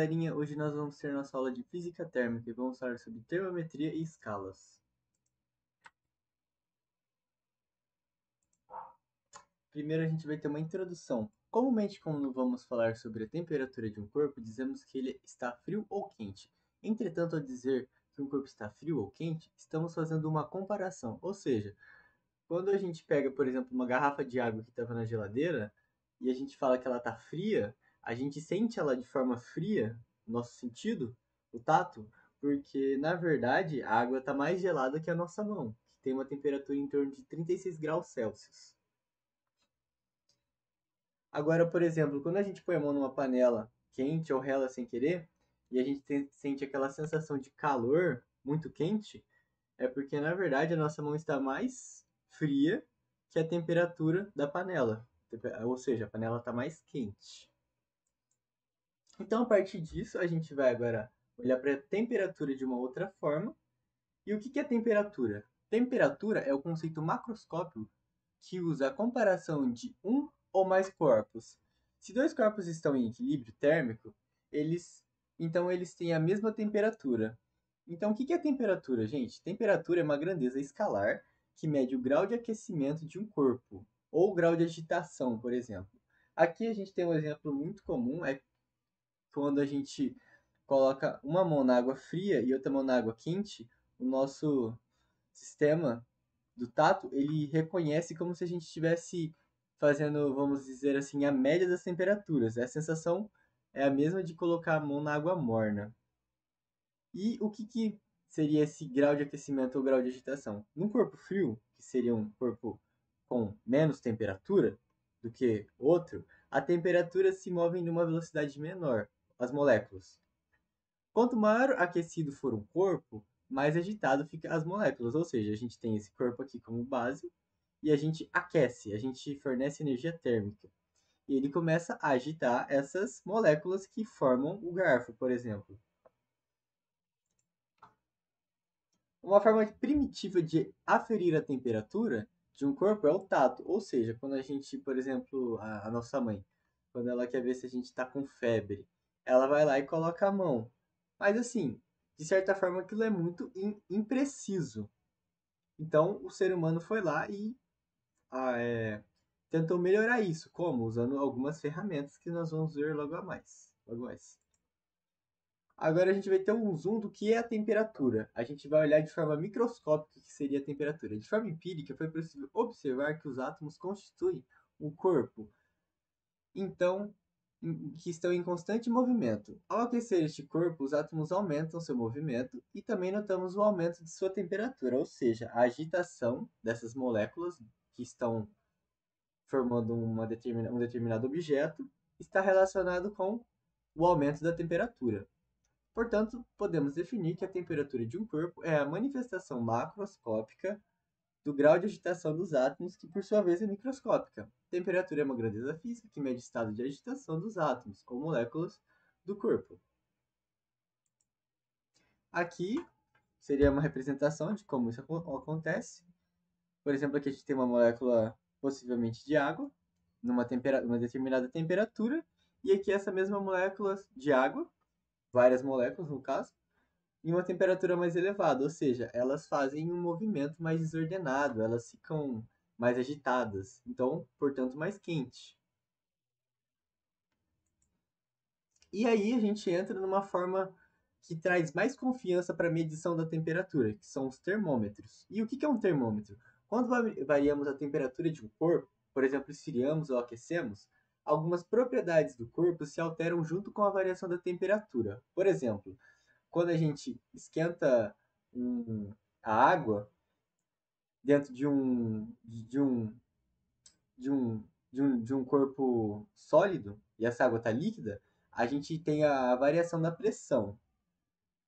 galerinha, hoje nós vamos ter nossa aula de física térmica e vamos falar sobre termometria e escalas. Primeiro a gente vai ter uma introdução. Comumente, quando vamos falar sobre a temperatura de um corpo, dizemos que ele está frio ou quente. Entretanto, ao dizer que um corpo está frio ou quente, estamos fazendo uma comparação. Ou seja, quando a gente pega, por exemplo, uma garrafa de água que estava na geladeira e a gente fala que ela está fria, a gente sente ela de forma fria, no nosso sentido, o tato, porque na verdade a água está mais gelada que a nossa mão, que tem uma temperatura em torno de 36 graus Celsius. Agora, por exemplo, quando a gente põe a mão numa panela quente ou rela sem querer, e a gente sente aquela sensação de calor muito quente, é porque na verdade a nossa mão está mais fria que a temperatura da panela, ou seja, a panela está mais quente. Então, a partir disso, a gente vai agora olhar para a temperatura de uma outra forma. E o que é temperatura? Temperatura é o conceito macroscópico que usa a comparação de um ou mais corpos. Se dois corpos estão em equilíbrio térmico, então eles têm a mesma temperatura. Então, o que é temperatura, gente? Temperatura é uma grandeza escalar que mede o grau de aquecimento de um corpo, ou o grau de agitação, por exemplo. Aqui a gente tem um exemplo muito comum, é quando a gente coloca uma mão na água fria e outra mão na água quente, o nosso sistema do tato, ele reconhece como se a gente estivesse fazendo, vamos dizer assim, a média das temperaturas. A sensação é a mesma de colocar a mão na água morna. E o que seria esse grau de aquecimento ou grau de agitação? Num corpo frio, que seria um corpo com menos temperatura do que outro, a temperatura se move em uma velocidade menor, as moléculas. Quanto maior aquecido for um corpo, mais agitado ficam as moléculas, ou seja, a gente tem esse corpo aqui como base e a gente aquece, a gente fornece energia térmica. E ele começa a agitar essas moléculas que formam o garfo, por exemplo. Uma forma primitiva de aferir a temperatura de um corpo é o tato, ou seja, quando a gente, por exemplo, a nossa mãe, quando ela quer ver se a gente está com febre, ela vai lá e coloca a mão. Mas assim, de certa forma aquilo é muito impreciso. Então o ser humano foi lá e tentou melhorar isso. Como? Usando algumas ferramentas que nós vamos ver logo a mais. Logo mais. Agora a gente vai ter um zoom do que é a temperatura. A gente vai olhar de forma microscópica o que seria a temperatura. De forma empírica, foi possível observar que os átomos constituem o corpo, então, que estão em constante movimento. Ao aquecer este corpo, os átomos aumentam seu movimento e também notamos o aumento de sua temperatura, ou seja, a agitação dessas moléculas que estão formando um determinado objeto está relacionado com o aumento da temperatura. Portanto, podemos definir que a temperatura de um corpo é a manifestação macroscópica do grau de agitação dos átomos, que por sua vez é microscópica. Temperatura é uma grandeza física que mede o estado de agitação dos átomos, ou moléculas, do corpo. Aqui seria uma representação de como isso acontece. Por exemplo, aqui a gente tem uma molécula possivelmente de água, numa determinada temperatura, e aqui essa mesma molécula de água, várias moléculas no caso, em uma temperatura mais elevada, ou seja, elas fazem um movimento mais desordenado, elas ficam mais agitadas, então, portanto, mais quente. E aí a gente entra numa forma que traz mais confiança para a medição da temperatura, que são os termômetros. E o que é um termômetro? Quando variamos a temperatura de um corpo, por exemplo, esfriamos ou aquecemos, algumas propriedades do corpo se alteram junto com a variação da temperatura. Por exemplo, quando a gente esquenta a água dentro de um corpo sólido e essa água está líquida, a gente tem a variação da pressão.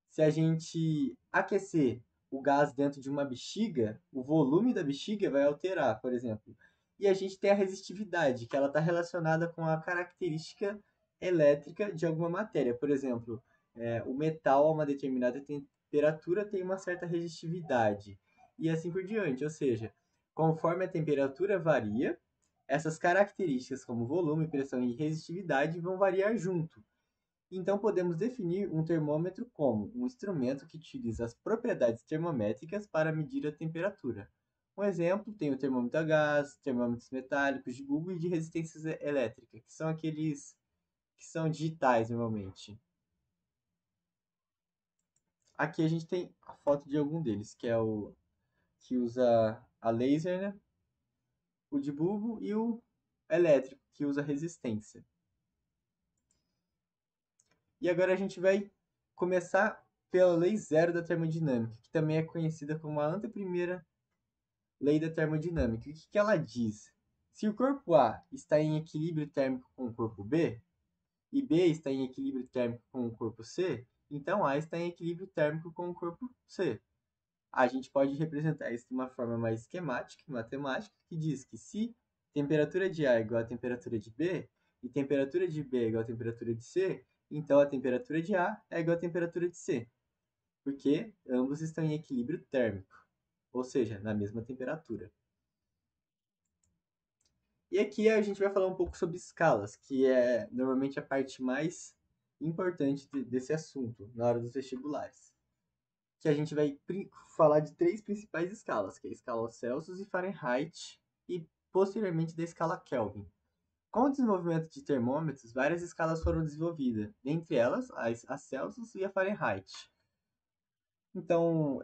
Se a gente aquecer o gás dentro de uma bexiga, o volume da bexiga vai alterar, por exemplo. E a gente tem a resistividade, que ela está relacionada com a característica elétrica de alguma matéria. Por exemplo, o metal a uma determinada temperatura tem uma certa resistividade. E assim por diante. Ou seja, conforme a temperatura varia, essas características como volume, pressão e resistividade vão variar junto. Então, podemos definir um termômetro como um instrumento que utiliza as propriedades termométricas para medir a temperatura. Um exemplo tem o termômetro a gás, termômetros metálicos de bulbo e de resistência elétrica, que são aqueles que são digitais normalmente. Aqui a gente tem a foto de algum deles, que é o que usa a laser, né? O de bulbo e o elétrico, que usa resistência. E agora a gente vai começar pela lei zero da termodinâmica, que também é conhecida como a anteprimeira lei da termodinâmica. O que ela diz? Se o corpo A está em equilíbrio térmico com o corpo B, e B está em equilíbrio térmico com o corpo C, então A está em equilíbrio térmico com o corpo C. A gente pode representar isso de uma forma mais esquemática, matemática, que diz que se temperatura de A é igual à temperatura de B, e temperatura de B é igual à temperatura de C, então a temperatura de A é igual à temperatura de C, porque ambos estão em equilíbrio térmico, ou seja, na mesma temperatura. E aqui a gente vai falar um pouco sobre escalas, que é normalmente a parte mais importante desse assunto na hora dos vestibulares. Que a gente vai falar de três principais escalas, que é a escala Celsius e Fahrenheit, e posteriormente da escala Kelvin. Com o desenvolvimento de termômetros, várias escalas foram desenvolvidas, dentre elas a Celsius e a Fahrenheit. Então,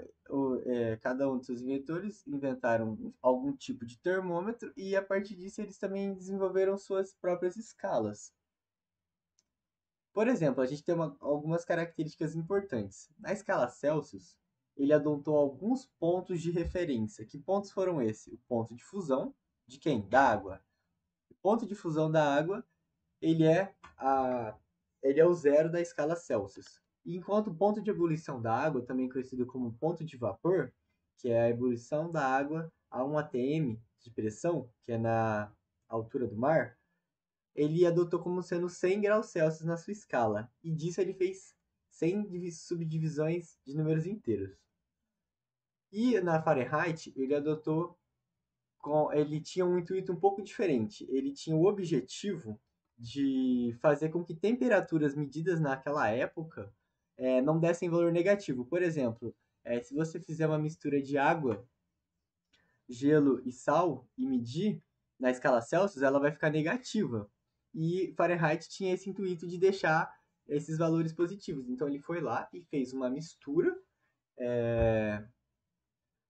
cada um dos seus inventores inventaram algum tipo de termômetro e a partir disso eles também desenvolveram suas próprias escalas. Por exemplo, a gente tem algumas características importantes. Na escala Celsius, ele adotou alguns pontos de referência. Que pontos foram esses? O ponto de fusão de quem? Da água. O ponto de fusão da água, ele é o zero da escala Celsius. E enquanto o ponto de ebulição da água, também conhecido como ponto de vapor, que é a ebulição da água a 1 atm de pressão, que é na altura do mar, ele adotou como sendo 100 graus Celsius na sua escala, e disso ele fez 100 subdivisões de números inteiros. E na Fahrenheit, ele tinha um intuito um pouco diferente. Ele tinha o objetivo de fazer com que temperaturas medidas naquela época não dessem valor negativo. Por exemplo, se você fizer uma mistura de água, gelo e sal e medir na escala Celsius, ela vai ficar negativa. E Fahrenheit tinha esse intuito de deixar esses valores positivos. Então ele foi lá e fez uma mistura,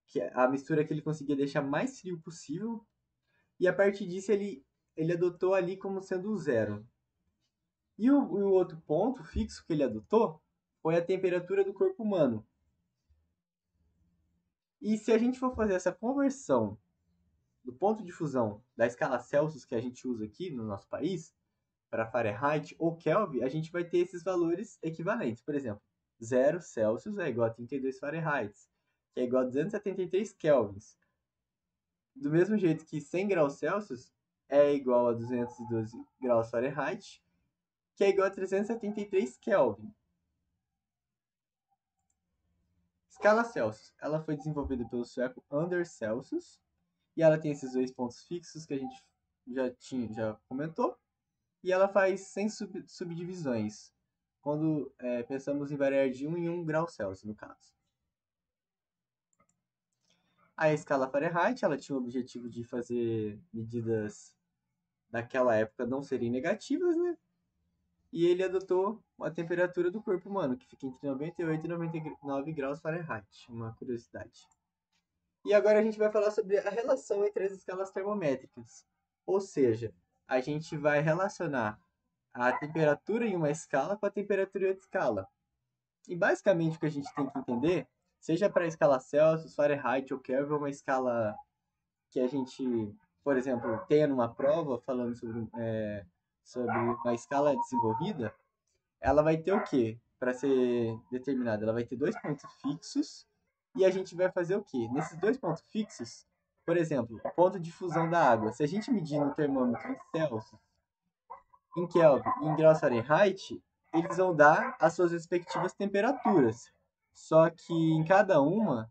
que é a mistura que ele conseguia deixar mais frio possível, e a partir disso ele adotou ali como sendo o zero. E o outro ponto fixo que ele adotou foi a temperatura do corpo humano. E se a gente for fazer essa conversão do ponto de fusão da escala Celsius que a gente usa aqui no nosso país, para Fahrenheit ou Kelvin, a gente vai ter esses valores equivalentes. Por exemplo, 0 Celsius é igual a 32 Fahrenheit, que é igual a 273 Kelvins. Do mesmo jeito que 100 graus Celsius é igual a 212 graus Fahrenheit, que é igual a 373 Kelvin. Escala Celsius, ela foi desenvolvida pelo sueco Anders Celsius, e ela tem esses dois pontos fixos que a gente já comentou, e ela faz 100 subdivisões, quando pensamos em variar de 1 em 1 grau Celsius, no caso. A escala Fahrenheit, ela tinha o objetivo de fazer medidas daquela época não serem negativas, né? E ele adotou a temperatura do corpo humano, que fica entre 98 e 99 graus Fahrenheit, uma curiosidade. E agora a gente vai falar sobre a relação entre as escalas termométricas. Ou seja, a gente vai relacionar a temperatura em uma escala com a temperatura em outra escala. E basicamente o que a gente tem que entender, seja para a escala Celsius, Fahrenheit ou Kelvin, uma escala que a gente, por exemplo, tenha numa prova falando sobre uma escala desenvolvida, ela vai ter o quê? Para ser determinada, ela vai ter dois pontos fixos e a gente vai fazer o quê? Nesses dois pontos fixos, por exemplo, o ponto de fusão da água. Se a gente medir no termômetro em Celsius, em Kelvin e em graus Fahrenheit, eles vão dar as suas respectivas temperaturas. Só que em cada um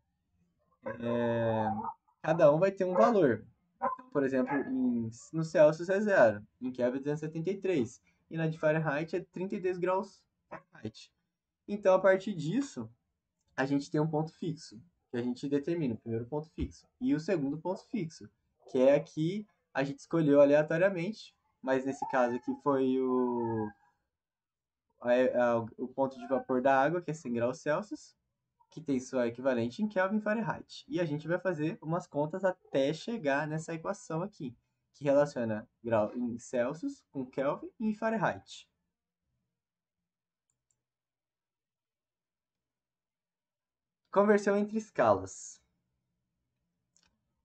vai ter um valor. Por exemplo, no Celsius é 0, em Kelvin é 273, e na de Fahrenheit é 32 graus Fahrenheit. Então, a partir disso, a gente tem um ponto fixo, que a gente determina o primeiro ponto fixo. E o segundo ponto fixo, que é aqui a gente escolheu aleatoriamente, mas nesse caso aqui foi o ponto de vapor da água, que é 100 graus Celsius, que tem sua equivalente em Kelvin e Fahrenheit. E a gente vai fazer umas contas até chegar nessa equação aqui, que relaciona grau em Celsius com Kelvin e Fahrenheit. Conversão entre escalas.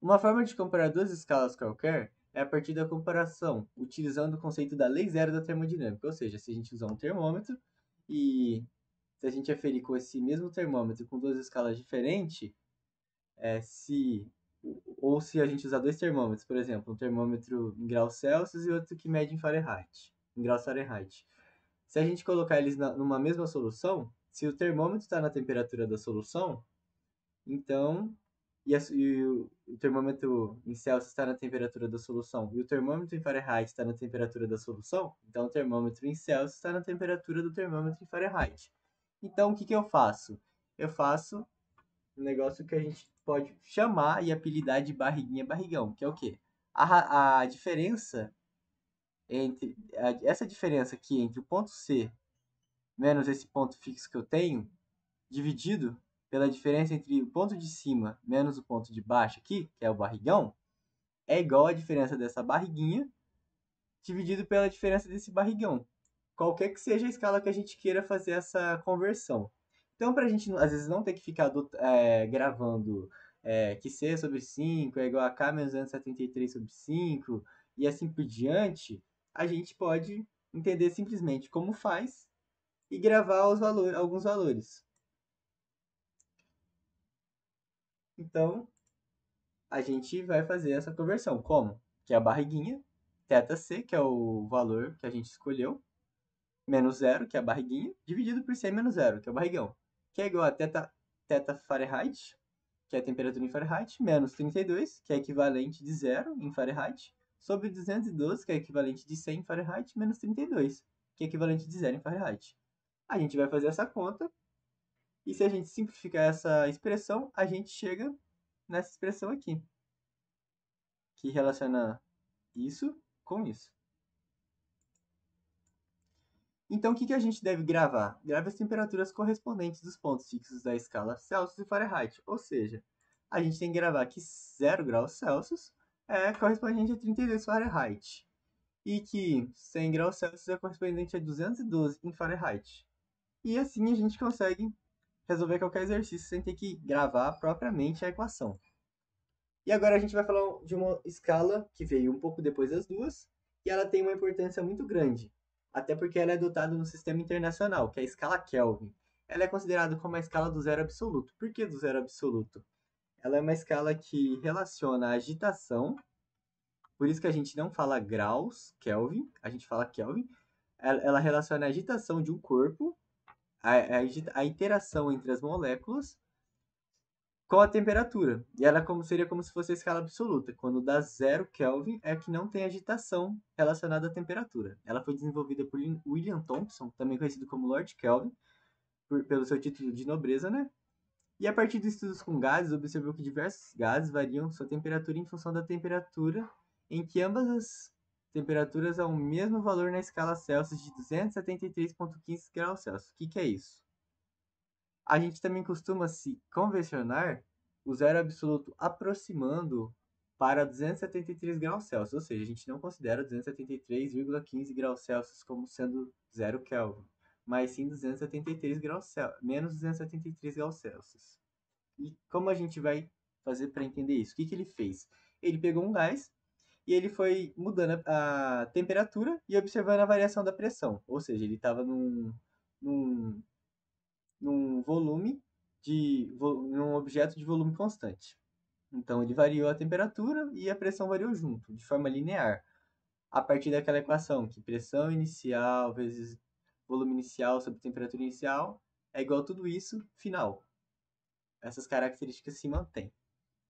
Uma forma de comparar duas escalas qualquer é a partir da comparação, utilizando o conceito da lei zero da termodinâmica. Ou seja, se a gente usar um termômetro e se a gente aferir com esse mesmo termômetro com duas escalas diferentes, ou se a gente usar dois termômetros, por exemplo, um termômetro em graus Celsius e outro que mede em Fahrenheit, em graus Fahrenheit. Se a gente colocar eles numa mesma solução, se o termômetro está na temperatura da solução, então, o termômetro em Celsius está na temperatura da solução e o termômetro em Fahrenheit está na temperatura da solução, então o termômetro em Celsius está na temperatura do termômetro em Fahrenheit. Então, o que eu faço? Eu faço um negócio que a gente pode chamar e apelidar de barriguinha barrigão, que é o quê? A diferença essa diferença aqui entre o ponto C menos esse ponto fixo que eu tenho, dividido pela diferença entre o ponto de cima menos o ponto de baixo aqui, que é o barrigão, é igual à diferença dessa barriguinha dividido pela diferença desse barrigão. Qualquer que seja a escala que a gente queira fazer essa conversão. Então, para a gente, às vezes, não ter que ficar gravando que C sobre 5 é igual a K menos 273 sobre 5 e assim por diante, a gente pode entender simplesmente como faz e gravar alguns valores. Então, a gente vai fazer essa conversão. Como? Que é a barriguinha, θc, que é o valor que a gente escolheu, menos zero, que é a barriguinha, dividido por 100 menos zero, que é o barrigão, que é igual a θ Fahrenheit, que é a temperatura em Fahrenheit, menos 32, que é equivalente de zero em Fahrenheit, sobre 212, que é equivalente de 100 em Fahrenheit, menos 32, que é equivalente de zero em Fahrenheit. A gente vai fazer essa conta, e se a gente simplificar essa expressão, a gente chega nessa expressão aqui, que relaciona isso com isso. Então, o que a gente deve gravar? Grave as temperaturas correspondentes dos pontos fixos da escala Celsius e Fahrenheit. Ou seja, a gente tem que gravar que 0 graus Celsius é correspondente a 32 Fahrenheit. E que 100 graus Celsius é correspondente a 212 em Fahrenheit. E assim a gente consegue resolver qualquer exercício sem ter que gravar propriamente a equação. E agora a gente vai falar de uma escala que veio um pouco depois das duas, e ela tem uma importância muito grande, até porque ela é adotada no sistema internacional, que é a escala Kelvin. Ela é considerada como a escala do zero absoluto. Por que do zero absoluto? Ela é uma escala que relaciona a agitação, por isso que a gente não fala graus Kelvin, a gente fala Kelvin. Ela relaciona a agitação de um corpo, a interação entre as moléculas com a temperatura. E ela seria como se fosse a escala absoluta. Quando dá 0 Kelvin é que não tem agitação relacionada à temperatura. Ela foi desenvolvida por William Thomson, também conhecido como Lord Kelvin, pelo seu título de nobreza, né? E a partir de estudos com gases, observou que diversos gases variam sua temperatura em função da temperatura em que ambas as temperaturas há o mesmo valor na escala Celsius de 273,15 graus Celsius. O que é isso? A gente também costuma se convencionar o zero absoluto aproximando para 273 graus Celsius, ou seja, a gente não considera 273,15 graus Celsius como sendo 0 Kelvin, mas sim 273 graus Celsius, menos 273 graus Celsius. E como a gente vai fazer para entender isso? O que ele fez? Ele pegou um gás e ele foi mudando a temperatura e observando a variação da pressão, ou seja, ele estava num num volume num objeto de volume constante. Então ele variou a temperatura e a pressão variou junto, de forma linear, a partir daquela equação que pressão inicial vezes volume inicial sobre temperatura inicial é igual a tudo isso final. Essas características se mantêm.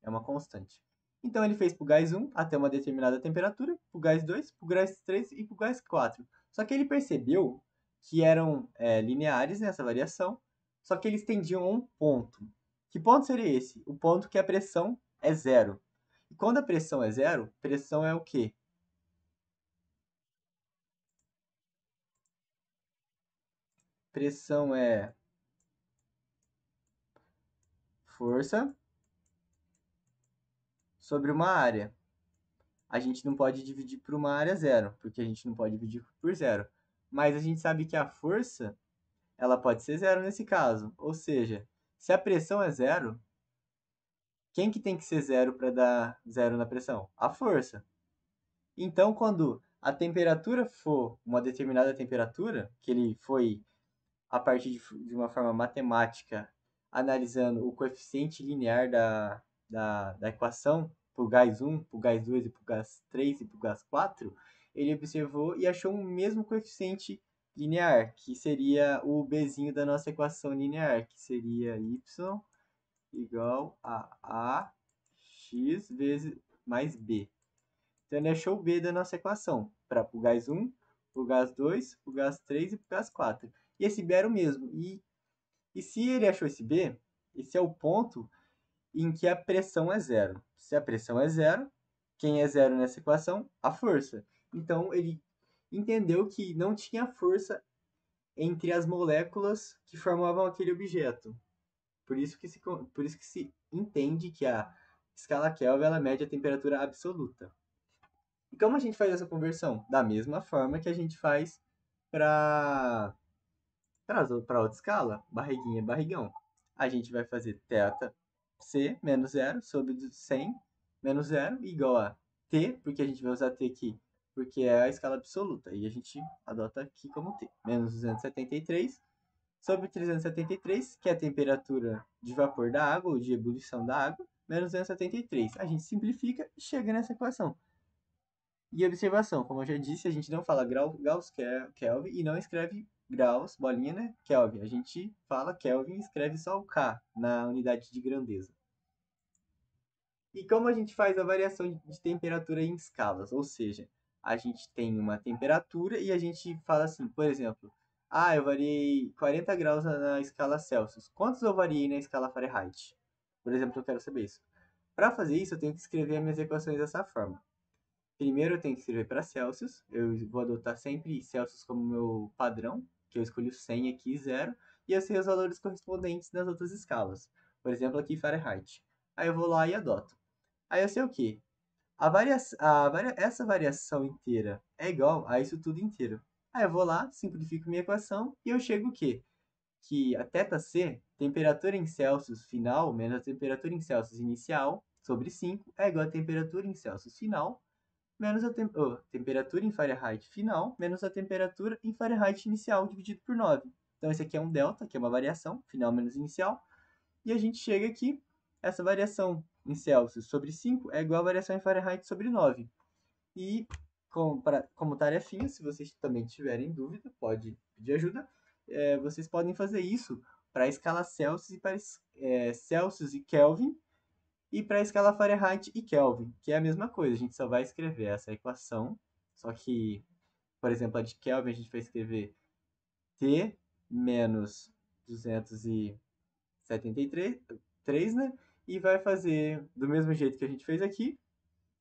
É uma constante. Então ele fez para o gás 1 até uma determinada temperatura, para o gás 2, para o gás 3 e para o gás 4. Só que ele percebeu que eram lineares nessa variação, só que eles tendiam a um ponto. Que ponto seria esse? O ponto que a pressão é zero. E quando a pressão é zero, pressão é o quê? Pressão é força sobre uma área. A gente não pode dividir por uma área zero, porque a gente não pode dividir por zero. Mas a gente sabe que a força, ela pode ser zero nesse caso. Ou seja, se a pressão é zero, quem que tem que ser zero para dar zero na pressão? A força. Então, quando a temperatura for uma determinada temperatura, que ele foi a partir de uma forma matemática, analisando o coeficiente linear da equação para o gás 1, para o gás 2, para o gás 3 e para o gás 4, ele observou e achou um mesmo coeficiente linear, que seria o bzinho da nossa equação linear, que seria y igual a x vezes mais b. Então ele achou o b da nossa equação, para o gás 1, o gás 2, o gás 3 e o gás 4. E esse b era o mesmo. E se ele achou esse b, esse é o ponto em que a pressão é zero. Se a pressão é zero, quem é zero nessa equação? A força. Então ele entendeu que não tinha força entre as moléculas que formavam aquele objeto. Por isso que se entende que a escala Kelvin ela mede a temperatura absoluta. E como a gente faz essa conversão? Da mesma forma que a gente faz para outra escala, barriguinha, barrigão. A gente vai fazer θ c menos zero sobre 100 menos zero igual a t, porque a gente vai usar t aqui, porque é a escala absoluta. E a gente adota aqui como t, menos 273 sobre 373, que é a temperatura de vapor da água, ou de ebulição da água, menos 273. A gente simplifica e chega nessa equação. E observação, como eu já disse, a gente não fala Gauss Kelvin e não escreve graus, bolinha, né? Kelvin. A gente fala Kelvin e escreve só o K na unidade de grandeza. E como a gente faz a variação de temperatura em escalas? Ou seja, a gente tem uma temperatura e a gente fala assim, por exemplo, eu variei 40 graus na escala Celsius. Quantos eu variei na escala Fahrenheit? Por exemplo, eu quero saber isso. Para fazer isso, eu tenho que escrever as minhas equações dessa forma. Primeiro eu tenho que escrever para Celsius. Eu vou adotar sempre Celsius como meu padrão, que eu escolhi 100 aqui, 0, e eu sei os valores correspondentes nas outras escalas. Por exemplo, aqui Fahrenheit. Aí eu vou lá e adoto. Aí eu sei o quê? Essa variação inteira é igual a isso tudo inteiro. Aí eu vou lá, simplifico minha equação e eu chego o quê? Que a θc, temperatura em Celsius final menos a temperatura em Celsius inicial, sobre 5, é igual a temperatura em Celsius final menos a temperatura em Fahrenheit final, menos a temperatura em Fahrenheit inicial, dividido por 9. Então, esse aqui é um delta, que é uma variação, final menos inicial. E a gente chega aqui, essa variação em Celsius sobre 5 é igual a variação em Fahrenheit sobre 9. E, como tarefinha, se vocês também tiverem dúvida, pode pedir ajuda. Vocês podem fazer isso para a escala Celsius e para Celsius e Kelvin, e para a escala Fahrenheit e Kelvin, que é a mesma coisa, a gente só vai escrever essa equação, só que, por exemplo, a de Kelvin a gente vai escrever T menos 273, né? E vai fazer do mesmo jeito que a gente fez aqui,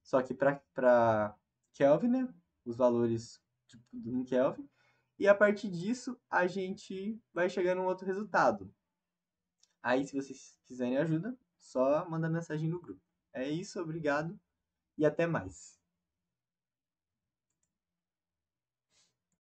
só que para Kelvin, né? Os valores tipo, em Kelvin. E a partir disso, a gente vai chegar num outro resultado. Aí, se vocês quiserem ajuda, só manda mensagem no grupo. É isso, obrigado e até mais.